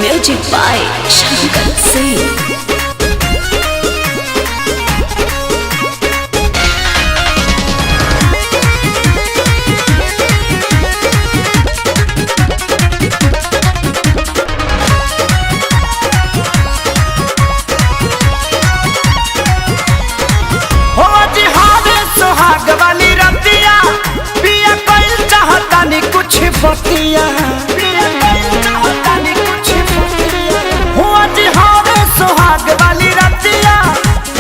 Music by Shankar Singh. बतिया हुआ जी हावे सुहाग वाली रतिया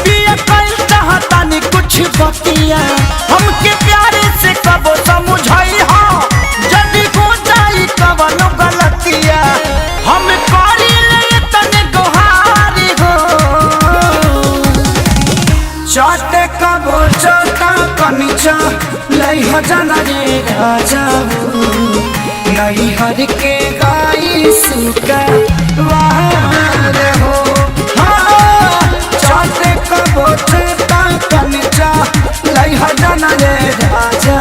पिया कल चाहता नहीं कुछ बतिया हमके प्यारे से कबो समझाई हो जदी हो जाई कवनो गलतिया हम करी ले तने गोहारी हो चाटे कबो चाटा कनिचा लई हो जाना रे राजा नहीं हर के गाई सुका वार हो हाँ चाटे कबो चेता कनिचा लई हजाना रे राजा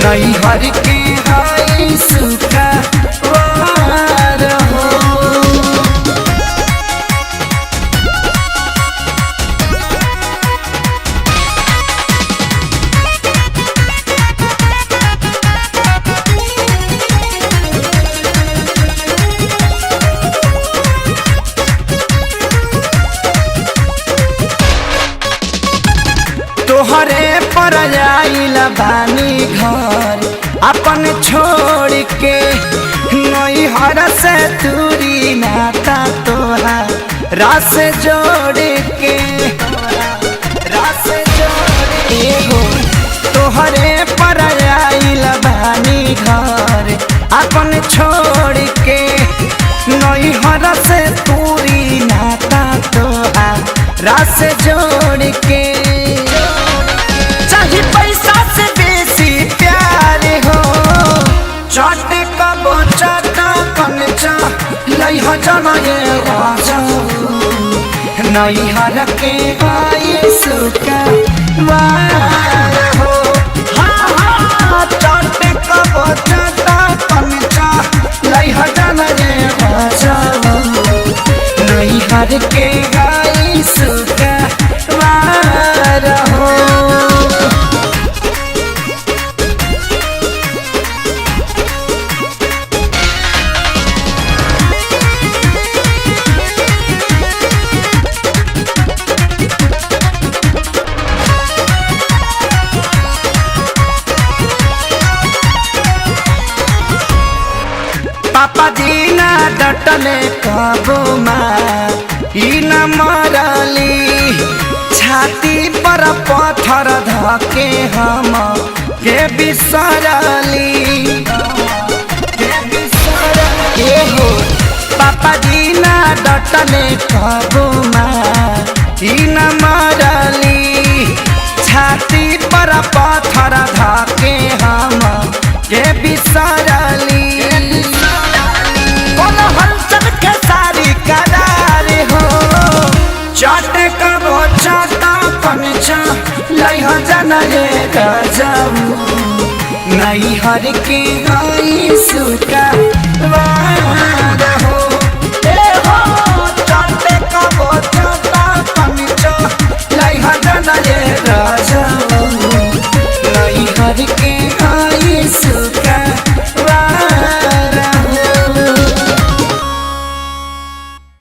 नहीं हर के गाई सुका वार हो। तोहरे पर आइला बानी घर अपन छोड़ के नई हर से दूरी नाता तोहार रास जोड़ के हो तोहरे पर आइला बानी घर अपन छोड़ के नई हर से दूरी नाता तोहार रास जोड़ के पैसा से बेसी प्यार हो चाटे कबो चाटा कनचा लई हो जाना ये राजा नहीं हर के गाई सुका वार हो हाँ चाटे कबो चाटा कनचा लई हो जाना ये राजा नहीं हर के गाई सुका वार हो। पापा जी ना डटले कबो माँ न मरली छाती पर पत्थर धके हम के बिसरली हो पापा जी ना डटले कबो माँ न मरली छाती पर पत्थर धके हम के बिसरली चाटे कबो चाटा कनचा लई हो जाना रे राजा नहीं हर के गाई सुका वार हो चाटे कबो चाटा कनचा लई हो जाना रे राजा नहीं हर के